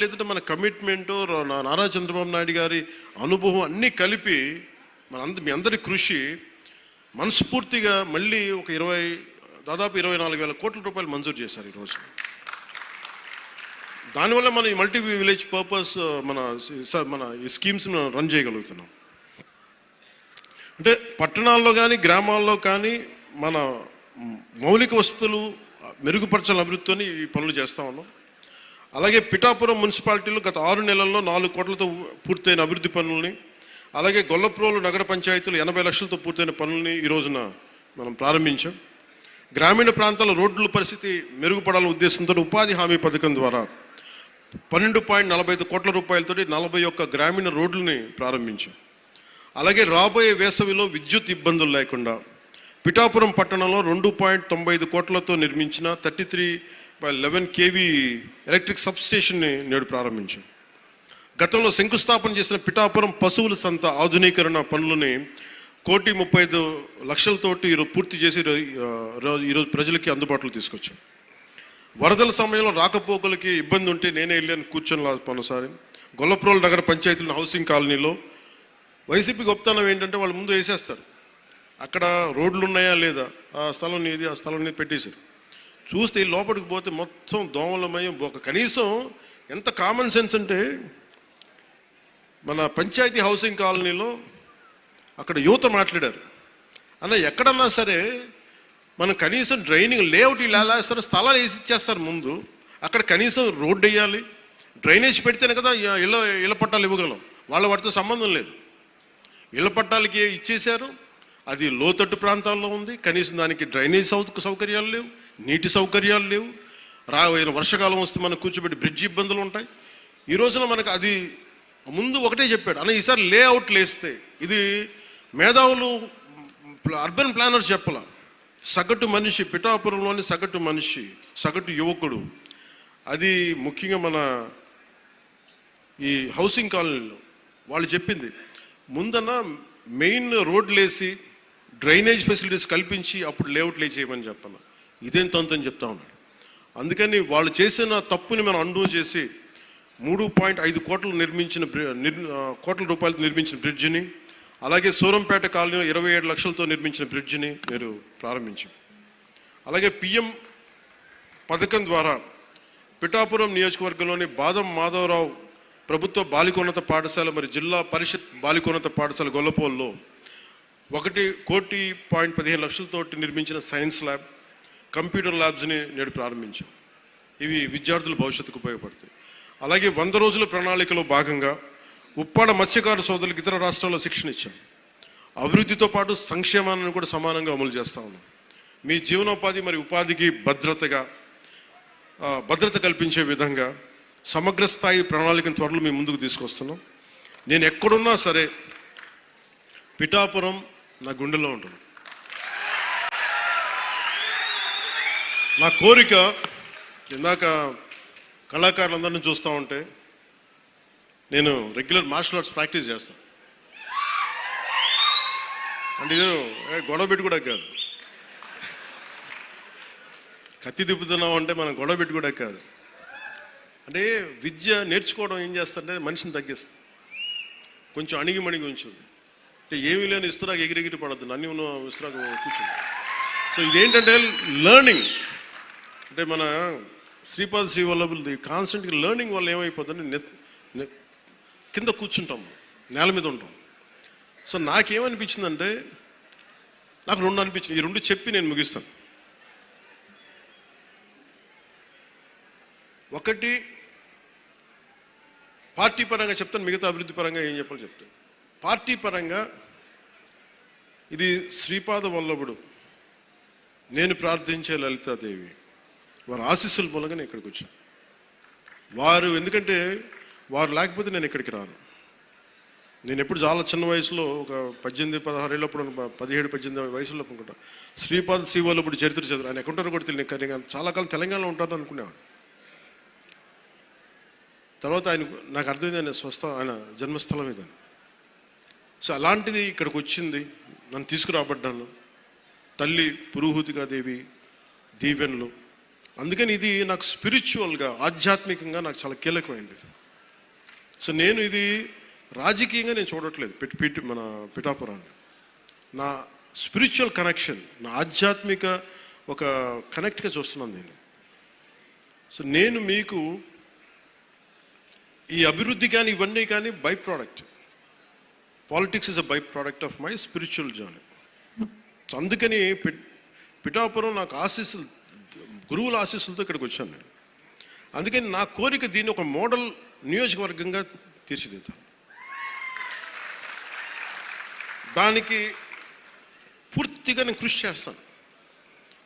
లేదంటే మన కమిట్మెంటు, నారా చంద్రబాబు నాయుడు గారి అనుభవం అన్నీ కలిపి మీ అందరి కృషి మనస్ఫూర్తిగా మళ్ళీ ఒక దాదాపు 24,000 కోట్ల రూపాయలు మంజూరు చేశారు ఈరోజు. దానివల్ల మనం ఈ మల్టీ విలేజ్ పర్పస్ మన ఈ స్కీమ్స్ రన్ చేయగలుగుతున్నాం. అంటే పట్టణాల్లో కానీ గ్రామాల్లో కానీ మన మౌలిక వసతులు మెరుగుపరచాలని అభివృద్ధితో ఈ పనులు చేస్తూ ఉన్నాం. అలాగే పిఠాపురం మున్సిపాలిటీలో గత 6 నెలల్లో 4 కోట్లతో పూర్తయిన అభివృద్ధి పనులని, అలాగే గొల్లప్రోలు నగర పంచాయతీలు 80 లక్షలతో పూర్తయిన పనులని ఈ రోజున మనం ప్రారంభించాం. గ్రామీణ ప్రాంతాల రోడ్ల పరిస్థితి మెరుగుపడాలనే ఉద్దేశంతో ఉపాధి హామీ పథకం ద్వారా 12.45 కోట్ల రూపాయలతో 41 గ్రామీణ రోడ్లని ప్రారంభించాం. అలాగే రాబోయే వేసవిలో విద్యుత్ ఇబ్బందులు లేకుండా పిఠాపురం పట్టణంలో 2.95 కోట్లతో నిర్మించిన 33/11 kV ఎలక్ట్రిక్ సబ్స్టేషన్ని నేడు ప్రారంభించాం. గతంలో శంకుస్థాపన చేసిన పిఠాపురం పశువుల సంత ఆధునీకరణ పనులని 1,35,00,000తోటి ఈరోజు పూర్తి చేసి ఈరోజు ప్రజలకి అందుబాటులో తీసుకొచ్చాం. వరదల సమయంలో రాకపోకలకి ఇబ్బంది ఉంటే నేనే వెళ్ళాను కూర్చొని పోనసారి గొల్లప్రోలు నగర పంచాయతీల హౌసింగ్ కాలనీలో. వైసీపీ గొప్పతనం ఏంటంటే వాళ్ళు ముందు వేసేస్తారు, అక్కడ రోడ్లు ఉన్నాయా లేదా, ఆ స్థలం నీది ఆ స్థలం నీది పెట్టేశారు. చూస్తే లోపలికి పోతే మొత్తం దోమలమయం. కనీసం ఎంత కామన్ సెన్స్ అంటే మన పంచాయతీ హౌసింగ్ కాలనీలో అక్కడ యువత మాట్లాడారు, అన్న ఎక్కడన్నా సరే మనం కనీసం డ్రైనింగ్ లేఅవుట్ ఇలా వేస్తారు, స్థలాలు వేసి ఇచ్చేస్తారు ముందు, అక్కడ కనీసం రోడ్డు వేయాలి, డ్రైనేజ్ పెడితేనే కదా ఇళ్ళ పట్టాలు ఇవ్వగలం. వాళ్ళ వాటితో సంబంధం లేదు. ఇళ్ళ పట్టాలకి ఇచ్చేశారు, అది లోతట్టు ప్రాంతాల్లో ఉంది, కనీసం దానికి డ్రైనేజ్ సౌకర్యాలు లేవు, నీటి సౌకర్యాలు లేవు. రాబోయే వర్షాకాలం వస్తే మనకు కూర్చోబెట్టి బ్రిడ్జ్ ఇబ్బందులు ఉంటాయి. ఈ రోజున మనకు అది ముందు ఒకటే చెప్పాడు, అన్న ఈసారి లేఅవుట్లు వేస్తే ఇది మేధావులు అర్బన్ ప్లానర్ చెప్పాల, సగటు మనిషి పిఠాపురంలోని సగటు మనిషి సగటు యువకుడు, అది ముఖ్యంగా మన ఈ హౌసింగ్ కాలనీలో వాళ్ళు చెప్పింది ముందన్న మెయిన్ రోడ్లు వేసి డ్రైనేజ్ ఫెసిలిటీస్ కల్పించి అప్పుడు లేఅవుట్లు వేసేయమని చెప్పాను. ఇదేం తంతని చెప్తా ఉన్నాడు. అందుకని వాళ్ళు చేసిన తప్పుని మనం అండూ చేసి 3.5 కోట్ల రూపాయలతో నిర్మించిన బ్రిడ్జిని, అలాగే సూరంపేట కాలనీలో 27 లక్షలతో నిర్మించిన బ్రిడ్జిని నేను ప్రారంభించాను. అలాగే పిఎం పథకం ద్వారా పిఠాపురం నియోజకవర్గంలోని బాదం మాధవరావు ప్రభుత్వ బాలికోన్నత పాఠశాల మరి జిల్లా పరిషత్ బాలికోన్నత పాఠశాల గొల్లపోల్లో 1,15 లక్షలతో నిర్మించిన సైన్స్ ల్యాబ్, కంప్యూటర్ ల్యాబ్స్ని నేడు ప్రారంభించాం. ఇవి విద్యార్థుల భవిష్యత్తుకు ఉపయోగపడతాయి. అలాగే 100 రోజుల ప్రణాళికలో భాగంగా ఉప్పాడ మత్స్యకారు సోదరులకు ఇతర రాష్ట్రాల్లో శిక్షణ ఇచ్చాం. అభివృద్ధితో పాటు సంక్షేమాన్ని కూడా సమానంగా అమలు చేస్తూ ఉన్నాం. మీ జీవనోపాధి మరి ఉపాధికి భద్రత కల్పించే విధంగా సమగ్ర స్థాయి ప్రణాళికను త్వరలో మీ ముందుకు తీసుకొస్తున్నాం. నేను ఎక్కడున్నా సరే పిఠాపురం నా గుండెలో ఉంటుంది. నా కోరిక, ఇందాక కళాకారులందరినీ చూస్తూ ఉంటే నేను రెగ్యులర్ మార్షల్ ఆర్ట్స్ ప్రాక్టీస్ చేస్తాను. అంటే ఇది గొడవ పెట్టి కూడా కాదు, కత్తి తిప్పుతున్నాం అంటే మనం గొడవ పెట్టి కూడా కాదు. అంటే విద్య నేర్చుకోవడం ఏం చేస్తుంటే మనిషిని తగ్గిస్తుంది, కొంచెం అణిగిమణిగి ఉంచు. అంటే ఏమీ లేని ఇస్తురాకు ఎగిరెగిరి పడద్దు, అన్నీ ఉన్న ఇస్తురాకు కూర్చుంది. సో ఇదేంటంటే లెర్నింగ్. అంటే మన శ్రీవల్లభులది కాన్స్టెంట్గా లెర్నింగ్ వల్ల ఏమైపోతుందంటే కింద కూర్చుంటాం, నేల మీద ఉంటాం. సో నాకేమనిపించిందంటే నాకు 2 అనిపించింది. ఈ 2 చెప్పి నేను ముగిస్తాను. ఒకటి పార్టీ పరంగా చెప్తాను, మిగతా అభివృద్ధి పరంగా ఏం చెప్పాలో చెప్తాను. పార్టీ పరంగా ఇది శ్రీపాద వల్లభుడు, నేను ప్రార్థించే లలితాదేవి వారి ఆశీస్సుల మూలంగా నేను ఇక్కడికి వచ్చాను. ఎందుకంటే వారు లేకపోతే నేను ఇక్కడికి రాను. నేను ఎప్పుడు చాలా చిన్న వయసులో ఒక 18-16 ఏళ్ళప్పుడు 17-18 వయసులో అనుకుంటా శ్రీవల్లభుడు చరిత్ర చదువు. ఆయన ఎక్కడుంటారో కూడా తెలియదు, కానీ చాలా కాలం తెలంగాణలో ఉంటారని అనుకునేవాడు. తర్వాత నాకు అర్థమైంది ఆయన జన్మస్థలం ఇదని. సో అలాంటిది ఇక్కడికి వచ్చింది, నన్ను తీసుకురాబడ్డాను. తల్లి పురుహూతికాదేవి దీవెనలు, అందుకని ఇది నాకు స్పిరిచువల్గా, ఆధ్యాత్మికంగా నాకు చాలా కీలకమైంది. సో నేను ఇది రాజకీయంగా నేను చూడట్లేదు మన పిఠాపురాన్ని. నా స్పిరిచువల్ కనెక్షన్, నా ఆధ్యాత్మిక ఒక కనెక్ట్గా చూస్తున్నాను నేను. సో నేను మీకు ఈ అభివృద్ధి కానీ ఇవన్నీ కానీ by product. Politics is a by product of my spiritual journey. So అందుకని పిఠాపురం నాకు ఆశీస్సులు, గురువుల ఆశీస్సులతో ఇక్కడికి వచ్చాను నేను. అందుకని నా కోరిక దీన్ని ఒక మోడల్ నియోజకవర్గంగా తీర్చిదిద్దాను. దానికి పూర్తిగా నేను కృషి చేస్తాను.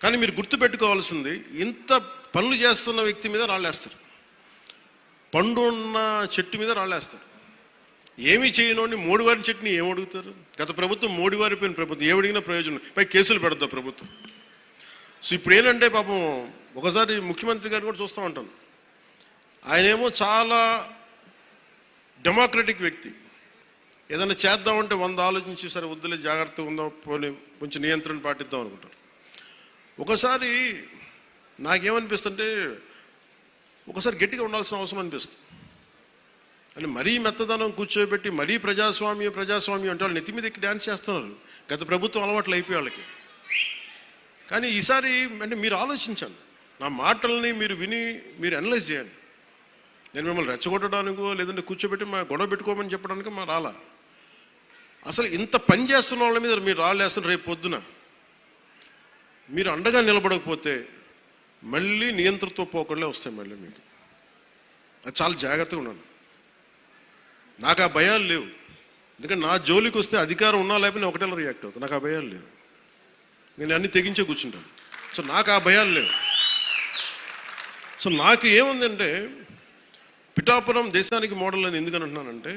కానీ మీరు గుర్తుపెట్టుకోవాల్సింది, ఇంత పనులు చేస్తున్న వ్యక్తి మీద రాళ్ళేస్తారు, పండు ఉన్న చెట్టు మీద రాళ్ళేస్తారు. ఏమీ చేయనోడిని మోడివారి చెట్టుని ఏం అడుగుతారు? గత ప్రభుత్వం మోడివారిపోయిన ప్రభుత్వం, ఏమడిగినా ప్రయోజనం, పై కేసులు పెడతా ప్రభుత్వం. సో ఇప్పుడు ఏంటంటే పాపం ఒకసారి ముఖ్యమంత్రి గారు కూడా చూస్తూ ఉంటాను, ఆయనేమో చాలా డెమోక్రటిక్ వ్యక్తి. ఏదైనా చేద్దామంటే 100 ఆలోచించి సరే వద్దులే జాగ్రత్తగా ఉందాం, పోనీ కొంచెం నియంత్రణ పాటిద్దాం అనుకుంటారు. ఒకసారి నాకేమనిపిస్తుంటే ఒకసారి గట్టిగా ఉండాల్సిన అవసరం అనిపిస్తుంది. అని మరీ మెత్తదనం కూర్చోబెట్టి మరీ ప్రజాస్వామ్యం అంటే వాళ్ళు నెత్తి మీద ఎక్కి డ్యాన్స్ చేస్తున్నారు. గత ప్రభుత్వం అలవాట్లు అయిపోయి వాళ్ళకి. కానీ ఈసారి అంటే మీరు ఆలోచించండి, నా మాటల్ని మీరు విని మీరు అనలైజ్ చేయండి. నేను మిమ్మల్ని రెచ్చగొట్టడానికో లేదంటే కూర్చోబెట్టి మా గొడవ పెట్టుకోమని చెప్పడానికి మా రాలా. అసలు ఇంత పని చేస్తున్న వాళ్ళ మీద మీరు రాళ్ళు వేస్తున్న రేపు పొద్దున మీరు అండగా నిలబడకపోతే మళ్ళీ నియంత్రణతో పోకుండా వస్తాయి మళ్ళీ మీకు. అది చాలా జాగ్రత్తగా ఉన్నాను. నాకు ఆ భయాలు లేవు. ఎందుకంటే నా జోలికి వస్తే అధికారం ఉన్నా లేకపోతే ఒకటేలా రియాక్ట్ అవుతాను. నాకు ఆ భయాలు లేవు. నేను అన్ని తెగించే కూర్చుంటాను. సో నాకు ఆ భయాలు లేవు. సో నాకు ఏముందంటే పిఠాపురం దేశానికి మోడల్ అని ఎందుకని అంటున్నానంటే,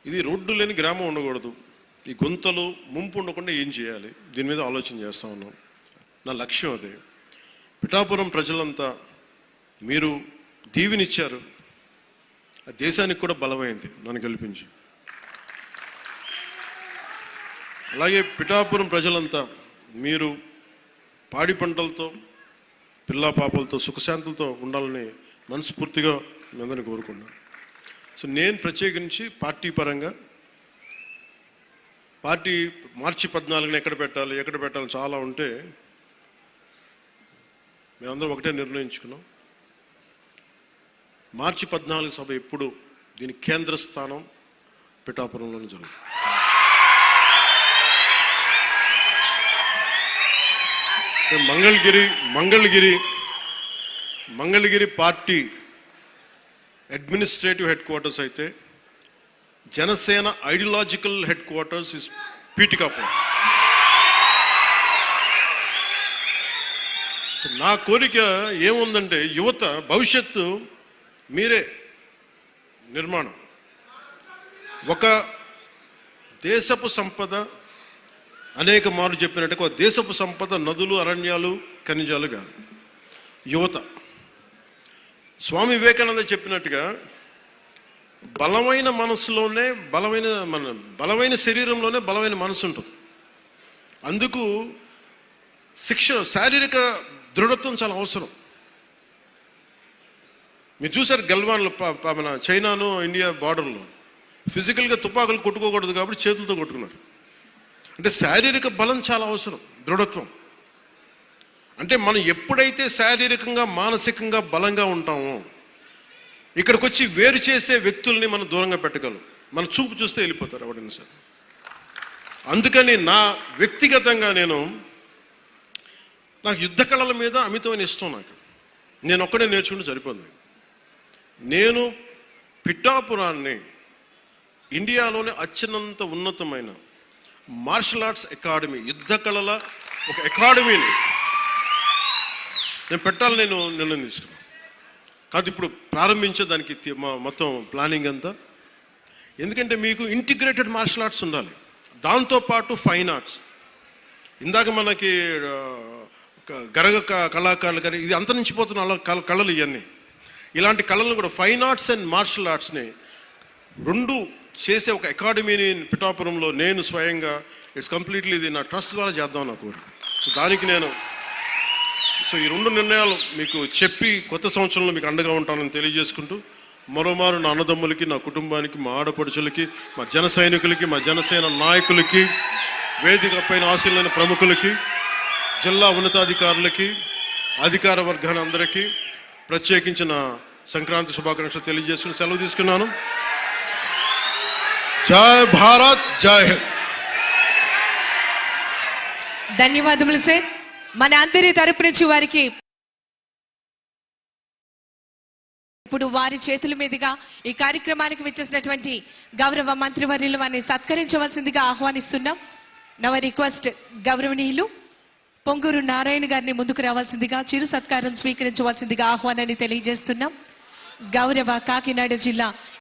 ఇది రోడ్డు లేని గ్రామం ఉండకూడదు, ఈ గుంతలు ముంపు ఉండకుండా ఏం చేయాలి, దీని మీద ఆలోచన చేస్తూ ఉన్నాం. నా లక్ష్యం అదే. పిఠాపురం ప్రజలంతా మీరు దీవినిచ్చారు, ఆ దేశానికి కూడా బలమైంది నన్ను గెలిపించి. అలాగే పిఠాపురం ప్రజలంతా మీరు పాడి పంటలతో పిల్లా పాపలతో సుఖశాంతులతో ఉండాలని మనస్ఫూర్తిగా మీ అందరిని కోరుకున్నాను. సో నేను ప్రత్యేకించి పార్టీ పరంగా పార్టీ మార్చి 14న ఎక్కడ పెట్టాలి చాలా ఉంటే మేమందరం ఒకటే నిర్ణయించుకున్నాం. మార్చి 14 సభ ఎప్పుడు దీని కేంద్ర స్థానం పిఠాపురంలోనే జరుగుతుంది. Mangalagiri party administrative headquarters అయితే Janasena ideological headquarters is Pithikapuram. నా కోరిక ఏముందంటే యువత భవిష్యత్తు మీరే నిర్మాణం. ఒక దేశపు సంపద అనేక మార్లు చెప్పినట్టుగా ఒక దేశపు సంపద నదులు, అరణ్యాలు, ఖనిజాలు కాదు, యువత. స్వామి వివేకానంద చెప్పినట్టుగా బలమైన మనసులోనే బలమైన శరీరంలోనే బలమైన మనసు ఉంటుంది. అందుకు శారీరక దృఢత్వం చాలా అవసరం. మీరు చూసారు గల్వాన్లో మన చైనాను ఇండియా బార్డర్లో ఫిజికల్గా తుపాకులు కొట్టుకోకూడదు కాబట్టి చేతులతో కొట్టుకున్నారు. అంటే శారీరక బలం చాలా అవసరం, దృఢత్వం. అంటే మనం ఎప్పుడైతే శారీరకంగా మానసికంగా బలంగా ఉంటామో ఇక్కడికి వచ్చి వేరు చేసే వ్యక్తుల్ని మనం దూరంగా పెట్టగలం. మన చూపు చూస్తే వెళ్ళిపోతారు ఎవడైనా సరే. అందుకని నా వ్యక్తిగతంగా నాకు యుద్ధ కళల మీద అమితమైన ఇష్టం. నేను ఒక్కడే నేర్చుకుంటే సరిపోదు. నేను పిఠాపురాన్ని ఇండియాలోనే అత్యున్నత ఉన్నతమైన మార్షల్ ఆర్ట్స్ అకాడమీ, యుద్ధ కళల ఒక అకాడమీని నేను పెట్టాలని నిర్ణయం తీసుకున్నాను. కాదు ఇప్పుడు ప్రారంభించేదానికి మొత్తం ప్లానింగ్ అంతా. ఎందుకంటే మీకు ఇంటిగ్రేటెడ్ మార్షల్ ఆర్ట్స్ ఉండాలి, దాంతోపాటు ఫైన్ ఆర్ట్స్. ఇందాక మనకి గరగ కళాకారులు కానీ ఇది అంతరించిపోతున్న కళలు ఇవన్నీ. ఇలాంటి కళలను కూడా ఫైన్ ఆర్ట్స్ అండ్ మార్షల్ ఆర్ట్స్ని రెండు చేసే ఒక అకాడమీని పిఠాపురంలో నేను స్వయంగా ఇట్స్ కంప్లీట్లీ ఇది నా ట్రస్ట్ ద్వారా చేద్దాం నా కోరిక. సో దానికి నేను సో ఈ 2 నిర్ణయాలు మీకు చెప్పి కొత్త సంవత్సరంలో మీకు అండగా ఉంటానని తెలియజేసుకుంటూ, మరోమారు నా అన్నదమ్ములకి, నా కుటుంబానికి, మా ఆడపడుచులకి, మా జన సైనికులకి, మా జనసేన నాయకులకి, వేదిక పైన ఆశీలైన ప్రముఖులకి, జిల్లా ఉన్నతాధికారులకి, అధికార వర్గాన్ని అందరికీ ప్రత్యేకించిన సంక్రాంతి శుభాకాంక్షలు తెలియజేసుకుని సెలవు తీసుకున్నాను. జై భారత్, జై హింద్. ధన్యవాదములు సార్. మన అందరి తరపు నుంచి వారికి ఇప్పుడు వారి చేతుల మీదుగా ఈ కార్యక్రమానికి విచ్చేసినటువంటి గౌరవ మంత్రివర్యులు వారిని సత్కరించవలసిందిగా ఆహ్వానిస్తున్నాం. నవ రిక్వెస్ట్ గౌరవనీయులు పొంగూరు నారాయణ గారిని ముందుకు రావాల్సిందిగా, చిరు సత్కారం స్వీకరించవలసిందిగా ఆహ్వానాన్ని తెలియజేస్తున్నాం. గౌరవ కాకినాడ జిల్లా